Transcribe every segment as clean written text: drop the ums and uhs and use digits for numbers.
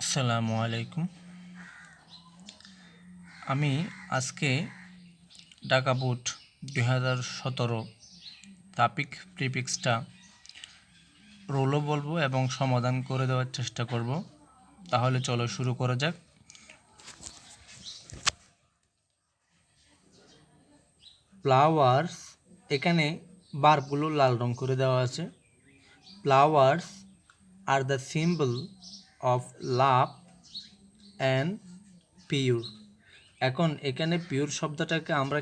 আসসালামু আলাইকুম। আমি আজকে ঢাকা বোর্ড 2017 টপিক প্রিফিক্সটা রোলও বলবো এবং সমাধান করে দেওয়ার চেষ্টা করব। তাহলে চলো শুরু করা যাক। ফ্লাওয়ার্স, এখানে বারগুলো লাল রং করে দেওয়া আছে। Flowers are the symbol of love and pure. এখন এখানে পিওর শব্দটাকে আমরা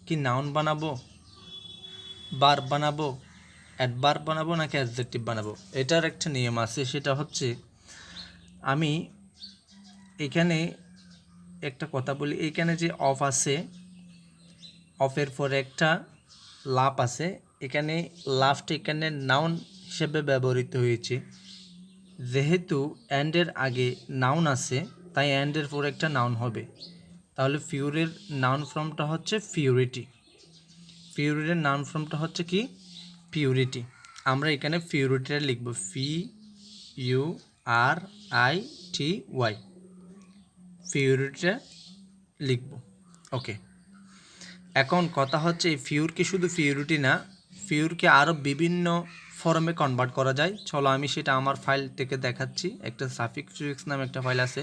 কি নাউন বানাবো, ভার্ব বানাবো, অ্যাডভার্ব বানাবো নাকি অ্যাডজেক্টিভ বানাবো? এটার একটা নিয়ম আছে, সেটা হচ্ছে আমি এখানে একটা কথা বলি। এখানে যে অফ আছে, অফের পরে একটা লাভ আছে। এখানে লাভটা এখানে নাউন হিসেবে ব্যবহৃত হয়েছে। যেহেতু অ্যান্ডের আগে নাউন আছে, তাই অ্যান্ডের পরে একটা নাউন হবে। তাহলে ফিউরের নাউন ফর্মটা হচ্ছে ফিউরিটি। ফিউরিটির নাউন ফর্মটা হচ্ছে কি? পিউরিটি। আমরা এখানে পিউরিটিটা লিখব PURITY, পিউরিটিটা লিখব। ওকে, এখন কথা হচ্ছে এই পিউরকে শুধু পিউরিটি না, পিউরকে আরও বিভিন্ন ফর্মে কনভার্ট করা যায়। চলো আমি সেটা আমার ফাইল থেকে দেখাচ্ছি। একটা সাফিক্স প্রিফিক্স নামে একটা ফাইল আছে,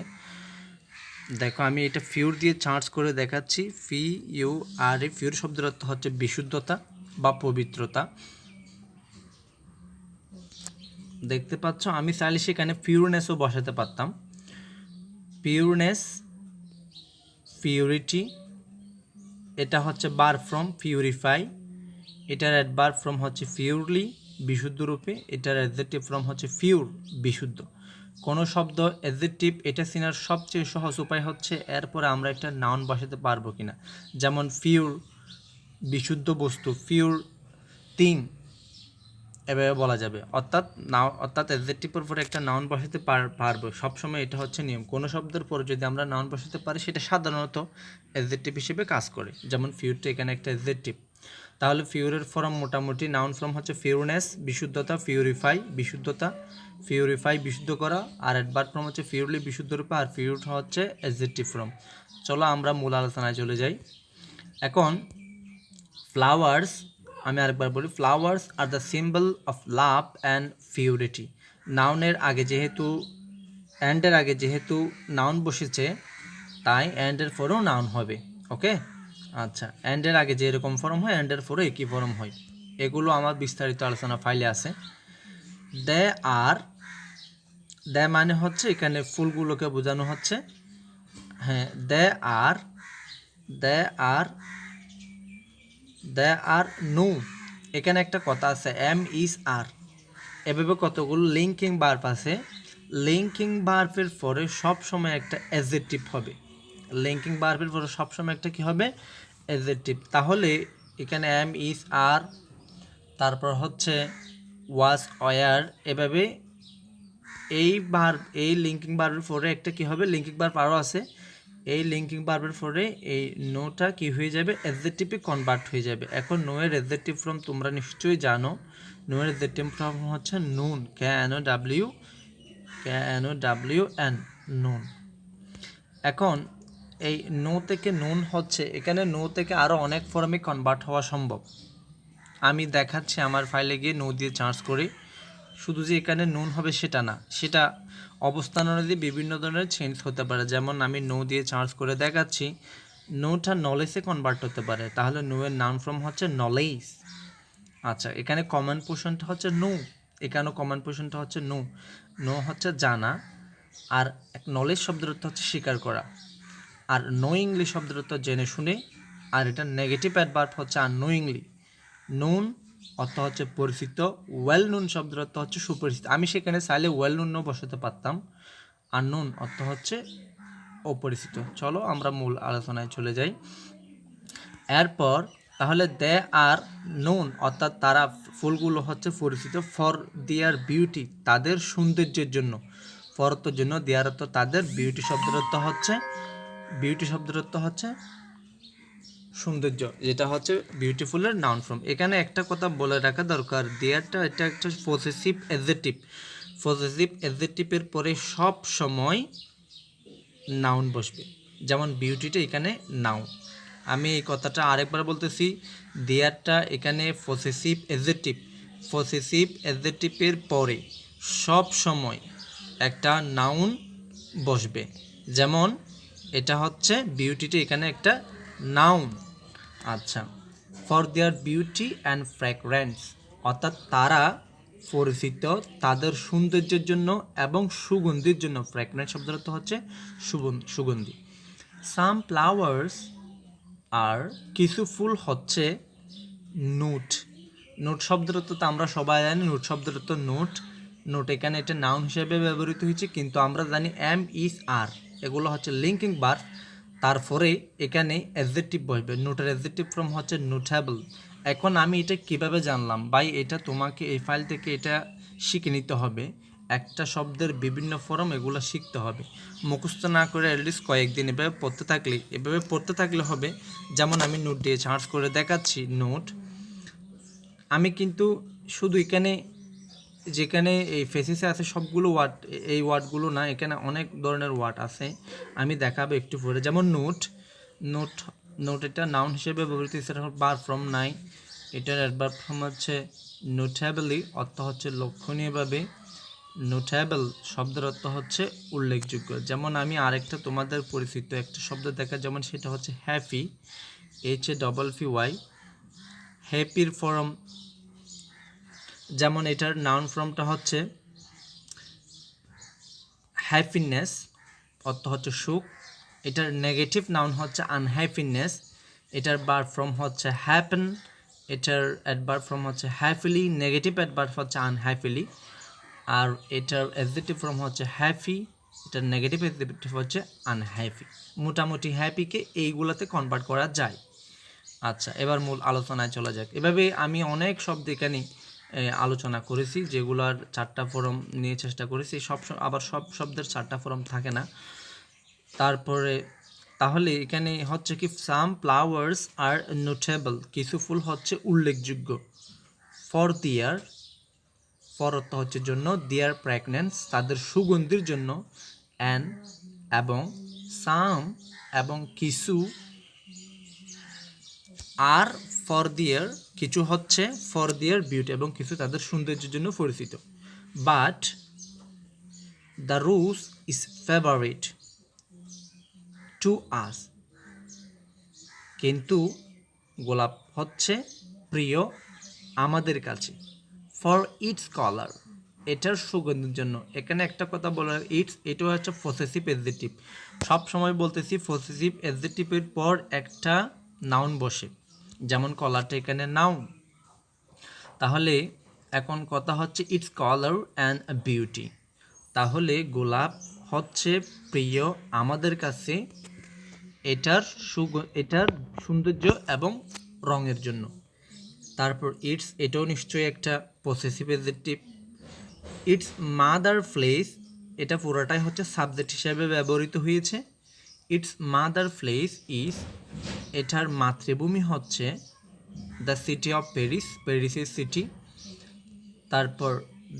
দেখো আমি এটা পিউর দিয়ে চার্জ করে দেখাচ্ছি। PURE, পিউর শব্দের অর্থ হচ্ছে বিশুদ্ধতা বা পবিত্রতা। দেখতে পাচ্ছ, আমি চাইলে সেখানে পিউরনেসও বসাতে পারতাম। পিউরনেস, পিউরিটি, এটা হচ্ছে বার ফ্রম পিউরিফাই, এটার অ্যাডভার্ব ফ্রম হচ্ছে পিউরলি, বিশুদ্ধ রূপে। এটার অ্যাডজেক্টিভ ফ্রম হচ্ছে পিউর, বিশুদ্ধ। কোনো শব্দ অ্যাডজেক্টিভ, এটা চেনার সবচেয়ে সহজ উপায় হচ্ছে এরপরে আমরা একটা নাউন বসাতে পারবো কিনা। যেমন পিউর, বিশুদ্ধ বস্তু, পিউর থিং, এভাবে বলা যাবে। অর্থাৎ অ্যাডজেক্টিভের পরে একটা নাউন বসাতে পারবো সবসময়, এটা হচ্ছে নিয়ম। কোনো শব্দের পরে যদি আমরা নাউন বসাতে পারি, সেটা সাধারণত অ্যাডজেক্টিভ হিসেবে কাজ করে। যেমন পিউরটা এখানে একটা অ্যাডজেক্টিভ। তাহলে পিউরের ফর্ম মোটামুটি নাউন ফর্ম হচ্ছে পিউরনেস, বিশুদ্ধতা, পিউরিফাই, বিশুদ্ধতা, পিউরিফাই, বিশুদ্ধ করা। আর অ্যাডভার্ব ফর্ম হচ্ছে পিউরলি, বিশুদ্ধ রূপে। আর পিউর হচ্ছে অ্যাডজেক্টিভ ফর্ম। চলো আমরা মূল আলোচনায় চলে যাই। এখন ফ্লাওয়ার্স, আমি আরেকবার বলি, flowers are the symbol of love and purity. নাউনের আগে যেহেতু, অ্যান্ডের আগে যেহেতু নাউন বসেছে, তাই অ্যান্ডের পরেও নাউন হবে। ওকে, আচ্ছা, অ্যান্ডের আগে যেরকম ফর্ম হয়, অ্যান্ডের পরেও একই ফর্ম হয়। এগুলো আমার বিস্তারিত আলোচনা ফাইলে আছে। দে আর, দে মানে হচ্ছে এখানে ফুলগুলোকে বোঝানো হচ্ছে। হ্যাঁ, দে আর, দে আর, দে আর নো। এখানে একটা কথা আছে, এম ইজ আর। এভাবে কতগুলো লিঙ্কিং ভার্ব আছে। লিঙ্কিং ভার্বের পরে সবসময় একটা অ্যাডজেক্টিভ হবে। লিঙ্কিং ভার্বের পরে সবসময় একটা কি হবে? অ্যাডজেক্টিভ। তাহলে এখানে এম ইজ আর, তারপর হচ্ছে ওয়াজ ওয়ার, এভাবে এই লিঙ্কিং ভার্বের পরে একটা কি হবে? লিঙ্কিং ভার্ব আরও আছে। এই লিঙ্কিং ভার্বের পরে এই নোটা কি হয়ে যাবে? অ্যাডজেক্টিভে কনভার্ট হয়ে যাবে। এখন নো এর অ্যাডজেক্টিভ ফর্ম তোমরা নিশ্চয়ই জানো। নো এর অ্যাডজেক্টিভ ফর্ম হচ্ছে নুন, KNOWN, নুন। এখন এই নো থেকে নুন হচ্ছে, এখানে নো থেকে আরও অনেক ফর্মে কনভার্ট হওয়া সম্ভব। আমি দেখাচ্ছি আমার ফাইলে গিয়ে নো দিয়ে চার্জ করি। শুধু যে এখানে নুন হবে সেটা না, সেটা অবস্থান অনুযায়ী বিভিন্ন ধরনের চেঞ্জ হতে পারে। যেমন আমি নো দিয়ে চার্জ করে দেখাচ্ছি, নোটা নলেজে কনভার্ট হতে পারে। তাহলে নো এর নাউন ফর্ম হচ্ছে নলেজ। আচ্ছা, এখানে কমন পোর্শনটা হচ্ছে নো, এখানেও কমন পোর্শনটা হচ্ছে নো। নো হচ্ছে জানা, আর নলেজ শব্দের অর্থ হচ্ছে স্বীকার করা, আর নোয়িংলি শব্দের অর্থ জেনে শুনে। আর এটা নেগেটিভ অ্যাডভার্ব হচ্ছে আননোয়িংলি। নুন অর্থ হচ্ছে পরিচিত, ওয়েল নুন শব্দের অর্থ হচ্ছে সুপরিচিত। আমি সেখানে চাইলে ওয়েল নুনও বসাতে পারতাম। আর নুন অর্থ হচ্ছে অপরিচিত। চলো আমরা মূল আলোচনায় চলে যাই। এরপর তাহলে দে আর নোন, অর্থাৎ তারা, ফুলগুলো হচ্ছে পরিচিত, ফর দেয়ার বিউটি, তাদের সৌন্দর্যের জন্য। ফর অর্থের জন্য, দেয়ার অর্থ তাদের, বিউটি শব্দের অর্থ হচ্ছে, বিউটি শব্দের অর্থ হচ্ছে সৌন্দর্য, যেটা হচ্ছে বিউটিফুলের নাউন ফর্ম। এখানে একটা কথা বলে রাখা দরকার, দেয়ারটা এটা একটা পসেসিভ অ্যাডজেক্টিভ। পজেসিভ অ্যাডজেক্টিভের পরে সব সময় নাউন বসবে, যেমন বিউটিটা এখানে নাউন। আমি এই কথাটা আরেকবার বলতেছি, দেয়ারটা এখানে পজেসিভ অ্যাডজেক্টিভ, পজেসিভ অ্যাডজেক্টিভের পরে সব সময় একটা নাউন বসবে, যেমন এটা হচ্ছে বিউটিটা এখানে একটা নাউন। আচ্ছা, for their beauty and fragrance, অর্থাৎ তারা পরিচিত তাদের সৌন্দর্যের জন্য এবং সুগন্ধির জন্য। ফ্র্যাগ্রেন্স শব্দের অর্থ হচ্ছে সুগন্ধি। সাম ফ্লাওয়ার্স আর, কিছু ফুল হচ্ছে নোট। নোট শব্দের অর্থ তো আমরা সবাই জানি, নোট শব্দের অর্থ নোট। নোট এখানে এটা নাউন হিসেবে ব্যবহৃত হয়েছে, কিন্তু আমরা জানি এম ইজ আর এগুলো হচ্ছে লিঙ্কিং ভার্ব। তারপরে এখানে অ্যাডজেক্টিভ বসবে, নোটের অ্যাডজেক্টিভ ফর্ম হচ্ছে নোটেবল। এখন আমি এটা কিভাবে জানলাম ভাই? এটা তোমাকে এই ফাইল থেকে এটা শিখে নিতে হবে, একটা শব্দের বিভিন্ন ফর্ম এগুলো শিখতে হবে, মুখস্থ না করে অ্যাটলিস্ট কয়েকদিন এভাবে পড়তে থাকলে হবে। যেমন আমি নোট দিয়ে সার্চ করে দেখাচ্ছি নোট। আমি কিন্তু শুধু এখানে যেখানে এই ফেসিসে আছে সবগুলো ওয়ার্ড, এই ওয়ার্ডগুলো না, এখানে অনেক ধরনের ওয়ার্ড আছে, আমি দেখাবো একটু পরে। যেমন নোট, নোট নোট এটা নাউন হিসেবে ব্যবহৃত হচ্ছে, ভার্ব ফর্ম নাই। এটার অ্যাডভার্ব ফর্ম হচ্ছে নোটেবলি, অর্থ হচ্ছে লক্ষণীয়ভাবে। নোটেবল শব্দের অর্থ হচ্ছে উল্লেখযোগ্য। যেমন আমি আরেকটা তোমাদের পরিচিত একটা শব্দ দেখা, যেমন সেটা হচ্ছে হ্যাপি, HAPPY। হ্যাপির ফর্ম, যেমন এটার নাউন ফর্মটা হচ্ছে হ্যাপিনেস, অর্থ হচ্ছে সুখ। এটার নেগেটিভ নাউন হচ্ছে আনহ্যাপিনেস। এটার ভার্ব ফর্ম হচ্ছে হ্যাপেন। এটার অ্যাডভার্ব ফর্ম হচ্ছে হ্যাপিলি, নেগেটিভ অ্যাডভার্ব হচ্ছে আনহ্যাপিলি। আর এটার অ্যাডজেক্টিভ ফর্ম হচ্ছে হ্যাপি, এটার নেগেটিভ অ্যাডজেক্টিভ হচ্ছে আনহ্যাপি। মোটামুটি হ্যাপিকে এইগুলোতে কনভার্ট করা যায়। আচ্ছা, এবার মূল আলোচনায় চলা যাক। এভাবে আমি অনেক শব্দ এখানে আলোচনা করেছি, যেগুলোর 4টা ফর্ম নিয়ে চেষ্টা করেছি। আবার সব শব্দের 4টা ফর্ম থাকে না। তারপরে তাহলে এখানে হচ্ছে কি, সাম ফ্লাওয়ার্স আর নোটেবল, কিছু ফুল হচ্ছে উল্লেখযোগ্য। ফর দেয়ার, ফর অর্থ হচ্ছে জন্য, দেয়ার ফ্র্যাগনেন্স তাদের সুগন্ধির জন্য, অ্যান্ড এবং, সাম এবং কিছু, আর ফর দেয়ার কিছু হচ্ছে ফর দেয়ার বিউটি এবং কিছু তাদের সৌন্দর্যের জন্য পরিচিত। But the rose is favourite to us, কিন্তু গোলাপ হচ্ছে প্রিয় আমাদের কাছে। ফর ইটস কালার, এটার সুগন্ধির জন্য। এখানে একটা কথা বলা, ইটস এটা হচ্ছে পসেসিভ অ্যাডজেক্টিভ। সব সময় বলতেছি পসেসিভ অ্যাডজেক্টিভের পর একটা নাউন বসে, যেমন কলারটা এখানে নাউন। তাহলে এখন কথা হচ্ছে ইটস কালার অ্যান্ড বিউটি, তাহলে গোলাপ হচ্ছে প্রিয় আমাদের কাছে এটার সৌন্দর্য এবং রঙের জন্য। তারপর ইটস, এটাও নিশ্চয়ই একটা possessive adjective. It's mother place, এটা পুরোটাই হচ্ছে সাবজেক্ট হিসেবে ব্যবহৃত হয়েছে। ইটস মাদার প্লেস ইজ, এটার মাতৃভূমি হচ্ছে দ্য সিটি অফ প্যারিস, প্যারিসের সিটি। তারপর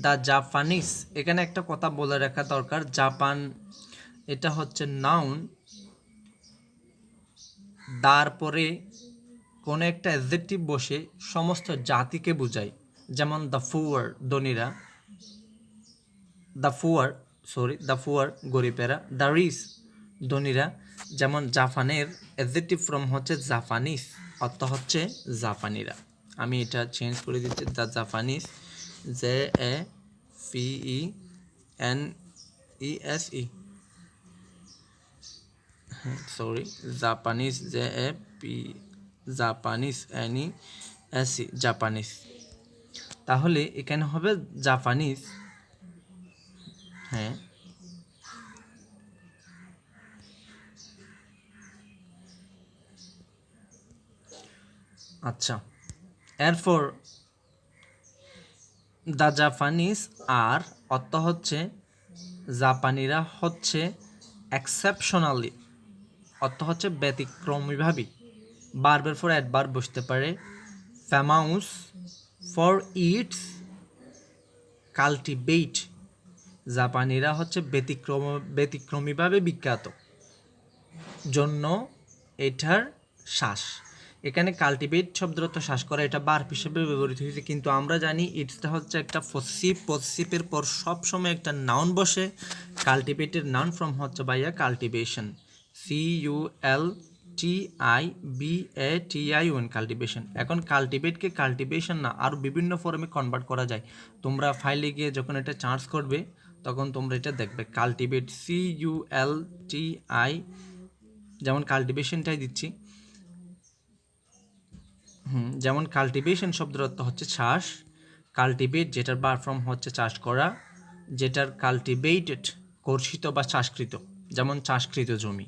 দ্য জাপানিস, এখানে একটা কথা বলে রাখা দরকার, জাপান এটা হচ্ছে নাউন, তারপরে কোনো একটা অ্যাডজেক্টিভ বসে সমস্ত জাতিকে বোঝায়। যেমন দ্য পুয়ার, ধনীরা, দ্য পুয়ার গরিবেরা, দ্য রিচ ধনীরা। যেমন জাপানের অ্যাডজেক্টিভ ফর্ম হচ্ছে জাপানিস, অর্থ হচ্ছে জাপানিরা। আমি এটা চেঞ্জ করে দিচ্ছি, the Japanese, JAPENESE, Japanese, Japanese NESE, Japanese. তাহলে এখানে হবে জাপানিস। হ্যাঁ, আচ্ছা, এরপর দ্য জাপানিস আর অর্থ হচ্ছে জাপানিরা হচ্ছে এক্সেপশনালি, অর্থ হচ্ছে ব্যতিক্রমীভাবে। বারবার ফর অ্যাডভার্ব বসতে পারে। ফেমাউস ফর ইটস কাল্টিভেট, জাপানিরা হচ্ছে ব্যতিক্রমীভাবে বিখ্যাত জন্য এটার শ্বাস। এখানে কাল্টিভেট শব্দের অর্থ শ্বাস করা, এটা ভার্ব হিসেবে ব্যবহৃত হয়েছে, কিন্তু আমরা জানি ইটসটা হচ্ছে একটা পসিসিভের পর সবসময় একটা নাউন বসে। কাল্টিভেটের নাউন ফর্ম হচ্ছে ভাইয়া কাল্টিভেশন, CULTIVATION, কাল্টিভেশন। এখন কাল্টিভেটকে কাল্টিভেশন না আরও বিভিন্ন ফর্মে কনভার্ট করা যায়। তোমরা ফাইলে গিয়ে যখন এটা চার্জ করবে তখন তোমরা এটা দেখবে কাল্টিভেট, CULTI, যেমন কাল্টিভেশনটাই দিচ্ছি, যেমন কাল্টিভেশন শব্দের অর্থ হচ্ছে চাষ। কাল্টিভেট যেটার ভার্ব ফর্ম হচ্ছে চাষ করা, যেটার কাল্টিভেটেড কর্ষিত বা চাষকৃত, যেমন চাষকৃত জমি।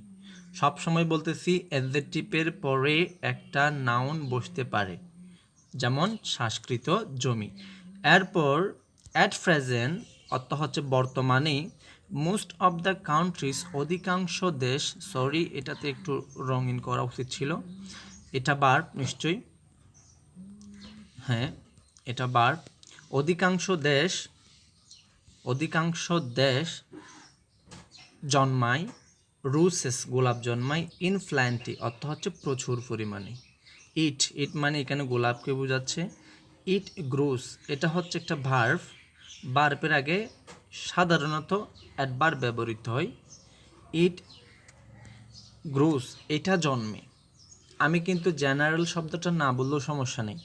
সব সময় বলতেছি অ্যাডজেক্টিভের পরে একটা নাউন বসতে পারে, যেমন চাষকৃত জমি। এরপর অ্যাট প্রেজেন্ট অর্থ হচ্ছে বর্তমানে, মোস্ট অফ দ্য কান্ট্রিজ, অধিকাংশ দেশ, সরি এটাতে একটু রঙিন করা উচিত ছিল, এটা ভার্ব নিশ্চয়ই, হ্যাঁ এটা ভার্ব। অধিকাংশ দেশ জন্মায়, রুসেস গোলাপ জন্মায়, ইনফ্ল্যান্টি অর্থ হচ্ছে প্রচুর পরিমাণে। ইট মানে এখানে গোলাপকে বোঝাচ্ছে। ইট গ্রোস এটা হচ্ছে একটা ভার্ব, ভার্বের আগে সাধারণত অ্যাডভার্ব ব্যবহৃত হয়। ইট গ্রোস এটা জন্মে। আমি কিন্তু জেনারেল শব্দটা না বললেও সমস্যা নেই,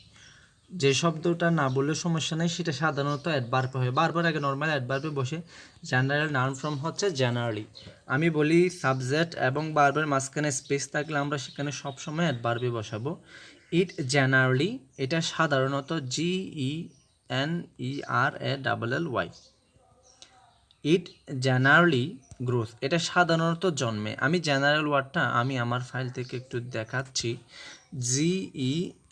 যে শব্দটা না বললেও সমস্যা নেই সেটা সাধারণত অ্যাডভার্ব হয়, বারবার আগে নর্মাল অ্যাডভার্বে বসে। জেনারেল নাউন ফর্ম হচ্ছে জেনারেলি। আমি বলি সাবজেক্ট এবং ভার্বের মাঝখানে স্পেস থাকলে আমরা সেখানে সবসময় অ্যাডভার্বে বসাবো। ইট জেনারেলি এটা সাধারণত, GENERALLY। ইট জেনারেলি গ্রোথ এটা সাধারণত জন্মে। আমি জেনারেল ওয়ার্ডটা আমি আমার ফাইল থেকে একটু দেখাচ্ছি, GENERAL,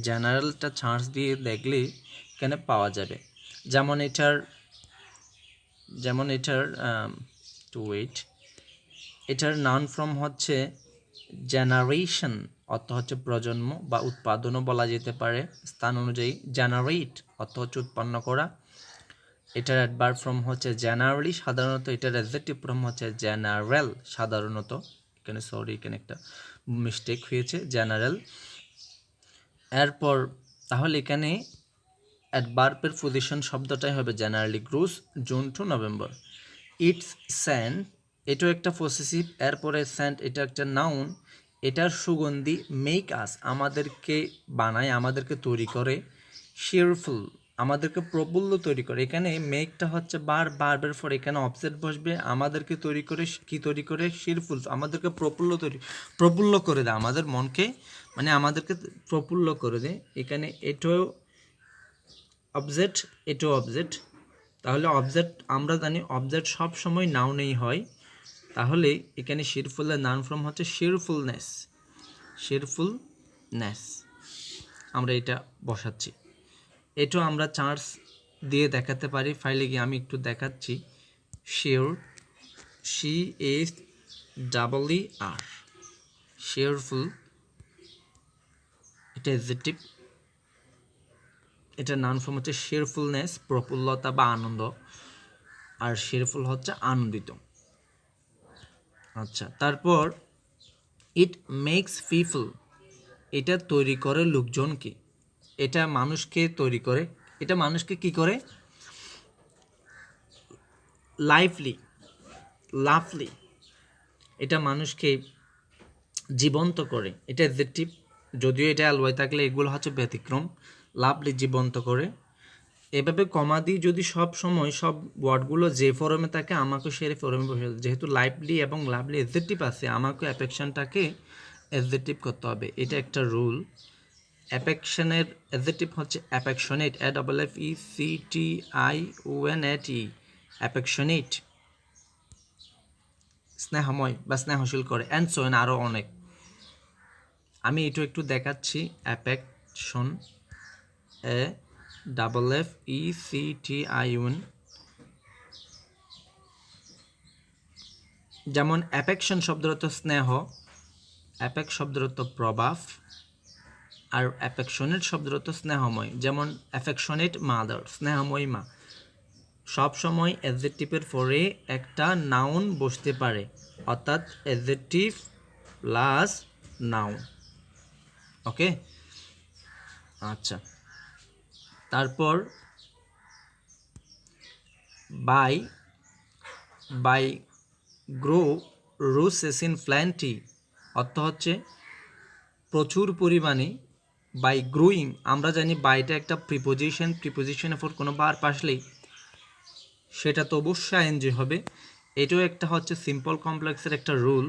জেনারেলটা চার্জ দিয়ে দেখলে এখানে পাওয়া যাবে। যেমন এটার টু ওয়েট, এটার নাউন ফর্ম হচ্ছে জেনারেশন অর্থ হচ্ছে প্রজন্ম বা উৎপাদনও বলা যেতে পারে স্থান অনুযায়ী। জেনারেট অর্থ হচ্ছে উৎপন্ন করা। এটার অ্যাডভার্ব ফর্ম হচ্ছে জেনারেলি, সাধারণত এটার অ্যাডজেক্টিভ ফর্ম হচ্ছে জেনারেল, সাধারণত। এখানে এখানে একটা মিস্টেক হয়েছে, জেনারেল। এরপর তাহলে এখানে অ্যাডভার্বের পজিশন শব্দটাই হবে জেনারেলি গ্রোস, জুন টু নভেম্বর। ইটস স্যান্ড এটাও একটা পসেসিভ, এরপরে স্যান্ড এটা একটা নাউন, এটার সুগন্ধি মেক আস আমাদেরকে বানায়, আমাদেরকে তৈরি করে, শিয়ারফুল আমাদেরকে প্রফুল্ল তৈরি করে। এখানে মেকটা হচ্ছে বারবার পর এখানে অবজেক্ট বসবে, আমাদেরকে তৈরি করে, কি তৈরি করে, শিয়ারফুল আমাদেরকে প্রফুল্ল করে দেয়, আমাদের মনকে মানে আমাদেরকে প্রফুল্ল করে দেয়। এখানে এটাও অবজেক্ট, এটাও অবজেক্ট। তাহলে অবজেক্ট আমরা জানি অবজেক্ট সব সময় নাউনেই হয়, তাহলে এখানে শিরফুলের নাউন ফর্ম হচ্ছে শিরফুলনেস। আমরা এটা বসাচ্ছি, এটাও আমরা চার্জ দিয়ে দেখাতে পারি। ফাইলে গিয়ে আমি একটু দেখাচ্ছি। শিওর, CHEER, শিওরফুল এটা অ্যাডজেক্টিভ, এটা নাউন ফর্ম হচ্ছে শিরফুলনেস, প্রফুল্লতা বা আনন্দ, আর শিরফুল হচ্ছে আনন্দিত। আচ্ছা, তারপর ইট মেক্স পিপল এটা তৈরি করে লোকজনকে, এটা মানুষকে তৈরি করে, এটা মানুষকে কি করে, লাভলি, এটা মানুষকে জীবন্ত করে, এটা অ্যাডজেক্টিভ। যদিও এটা অ্যালওয়াই থাকলে এগুলো হচ্ছে ব্যতিক্রম। লাভলি জীবন্ত করে। এভাবে কমা দিয়ে যদি সব সময় সব ওয়ার্ডগুলো যে ফর্মে থাকে আমাকে সেই ফর্মে বসে, যেহেতু লাইভলি এবং লাভলি অ্যাডজেক্টিভ আছে আমাকে অ্যাফেকশনটাকে অ্যাডজেক্টিভ করতে হবে, এটা একটা রুল। অ্যাফেকশনের অ্যাডজেক্টিভ হচ্ছে অ্যাফেকশনেট, AFFECTIONATE, অ্যাফেকশনেট স্নেহময় বা স্নেহশীল করে, অ্যান্ড সো অন আরও অনেক। আমি এটা একটু দেখাচ্ছি। অ্যাফেকশন, AFFECTION, যেমন অ্যাফেকশন শব্দের অর্থ স্নেহ, অ্যাফেক্ট শব্দের অর্থ প্রভাব, আর অ্যাফেকশনেট শব্দের অর্থ স্নেহময়, যেমন অ্যাফেকশনেট মাদার, স্নেহময়ী মা। সব সময় অ্যাডজেক্টিভের পরে একটা নাউন বসতে পারে, অর্থাৎ অ্যাডজেক্টিভ প্লাস নাউন। ওকে, আচ্ছা। তারপর by by grow roses in plenty, অর্থ হচ্ছে প্রচুর পরিমাণে। বাই গ্রোয়িং, আমরা জানি বাইটা একটা প্রিপোজিশনের পর কোনো বার আসলেই সেটা তো অবশ্যই আইএনজি হবে। এটাও একটা হচ্ছে সিম্পল কমপ্লেক্সের একটা rule.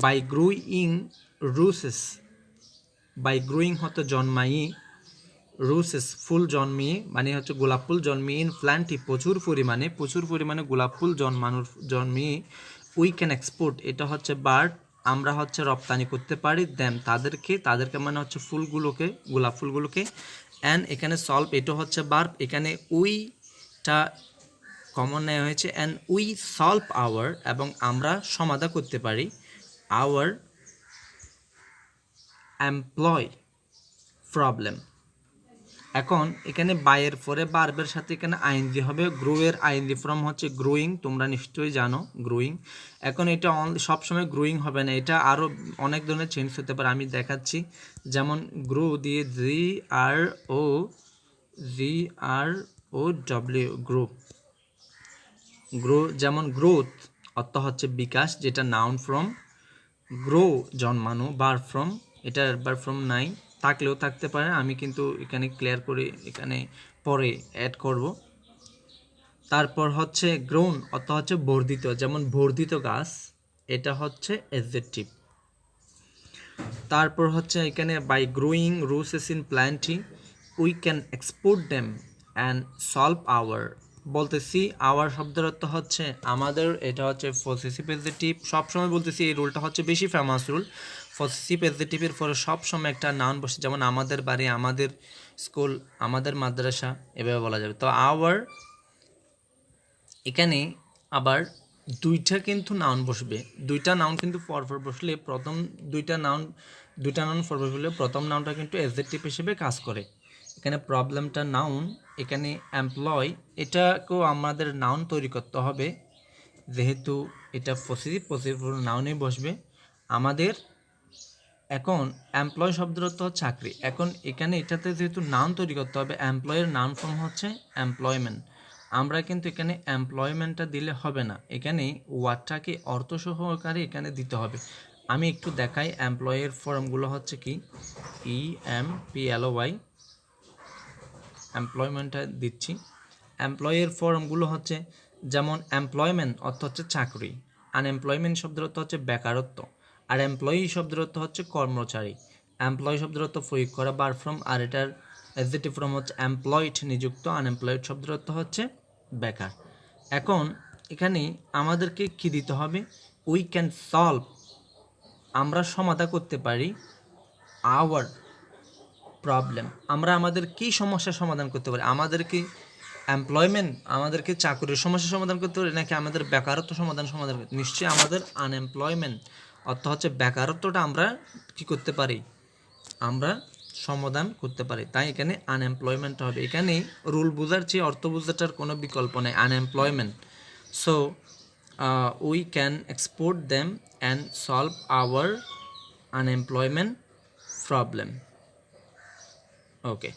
By growing roses, by growing হচ্ছে জন্মাই, রুসেস ফুল জন্মিয়ে, মানে হচ্ছে গোলাপ ফুল জন্মিয়ে, ইন প্ল্যান্টি প্রচুর পরিমাণে গোলাপ ফুল জন্মিয়ে, উই ক্যান এক্সপোর্ট, এটা হচ্ছে বার্ড, আমরা হচ্ছে রপ্তানি করতে পারি, তাদেরকে মানে হচ্ছে ফুলগুলোকে, গোলাপ ফুলগুলোকে। অ্যান্ড এখানে সলভ, এটা হচ্ছে বার্ব, এখানে উইটা কমন নেওয়া হয়েছে। অ্যান্ড উই সলভ আওয়ার, এবং আমরা সমাধান করতে পারি আওয়ার এমপ্লয় প্রবলেম। এখন এখানে বাইয়ের পরে বার্বের সাথে এখানে আইএনজি হবে। গ্রো এর আইএনজি ফর্ম হচ্ছে গ্রোয়িং, তোমরা নিশ্চয়ই জানো গ্রোয়িং। এখন এটা সবসময় গ্রোয়িং হবে না, এটা আরও অনেক ধরনের চেঞ্জ হতে পারে, আমি দেখাচ্ছি। যেমন গ্রো দিয়ে GRO গ্রো, গ্রো যেমন গ্রোথ অর্থ হচ্ছে বিকাশ, যেটা নাউন ফর্ম। গ্রো জন্মানো, বার ফ্রম, এটার বার ফ্রম নাই, থাকলেও থাকতে পারে, আমি কিন্তু এখানে ক্লিয়ার করে এখানে পরে অ্যাড করব। তারপর হচ্ছে গ্রোন অর্থ হচ্ছে বর্ধিত, যেমন বর্ধিত গাছ, এটা হচ্ছে অ্যাডজেক্টিভ। তারপর হচ্ছে এখানে by growing roses in plenty we can export them and solve our, বলতেছি আওয়ার শব্দের অর্থ হচ্ছে আমাদের, এটা হচ্ছে পসেসিভ অ্যাডজেক্টিভ। সবসময় বলতেছি এই রুলটা হচ্ছে বেশি ফেমাস রুল। পসেসিভ অ্যাডজেক্টিভের পরে সবসময় একটা নাউন বসে, যেমন আমাদের বাড়ি, আমাদের স্কুল, আমাদের মাদ্রাসা, এভাবে বলা যাবে। তো আওয়ার, এখানে আবার দুইটা কিন্তু নাউন বসবে, দুইটা নাউন কিন্তু পরপর বসলে প্রথম দুইটা নাউন পরপর বসলে প্রথম নাউনটা কিন্তু অ্যাডজেক্টিভ হিসেবে কাজ করে। এখানে প্রবলেমটা নাউন, এখানে এমপ্লয়, এটাকেও আমাদের নাউন তৈরি করতে হবে, যেহেতু এটা পসেসিভ নাউনে বসবে আমাদের। এখন এমপ্লয় শব্দের অর্থ হচ্ছে চাকরি। এখন এখানে এটাতে যেহেতু নাউন তৈরি করতে হবে, এমপ্লয়ের নাউন ফর্ম হচ্ছে এমপ্লয়মেন্ট। আমরা কিন্তু এখানে এমপ্লয়মেন্টটা দিলে হবে না, এখানে ওয়ার্ডটাকে অর্থ সহকারে এখানে দিতে হবে। আমি একটু দেখাই এমপ্লয়ের ফর্মগুলো হচ্ছে কি, EMPLOY, এমপ্লয়মেন্টটা দিচ্ছি। এমপ্লয়ের ফর্মগুলো হচ্ছে যেমন এমপ্লয়মেন্ট অর্থ হচ্ছে চাকরি, আনএমপ্লয়মেন্ট শব্দের অর্থ হচ্ছে বেকারত্ব, আর এমপ্লয়ি শব্দের অর্থ হচ্ছে কর্মচারী। এমপ্লয়ি শব্দের অর্থ প্রয়োগ করা বার ফ্রম, আর এটার অ্যাডজেক্টিভ ফর্ম হচ্ছে এমপ্লয়েড নিযুক্ত, আনএমপ্লয়েড শব্দের অর্থ হচ্ছে বেকার। এখন এখানে আমাদেরকে কি দিতে হবে, উই ক্যান সলভ, আমরা সমাধান করতে পারি আওয়ার প্রবলেম, আমরা আমাদের কি সমস্যার সমাধান করতে পারি, আমাদেরকে এমপ্লয়মেন্ট, আমাদেরকে চাকরির সমস্যার সমাধান করতে পারি, নাকি আমাদের বেকারত্ব সমাধান নিশ্চয়ই আমাদের আনএমপ্লয়মেন্ট অর্থ হচ্ছে বেকারত্বটা আমরা কি করতে পারি, আমরা সমাধান করতে পারি। তাই এখানে আনএমপ্লয়মেন্ট হবে। এখানে রুল বোঝার চেয়ে অর্থ বোঝাটার কোনো বিকল্প নেই, unemployment. So we can export them and solve hour unemployment problem. Okay.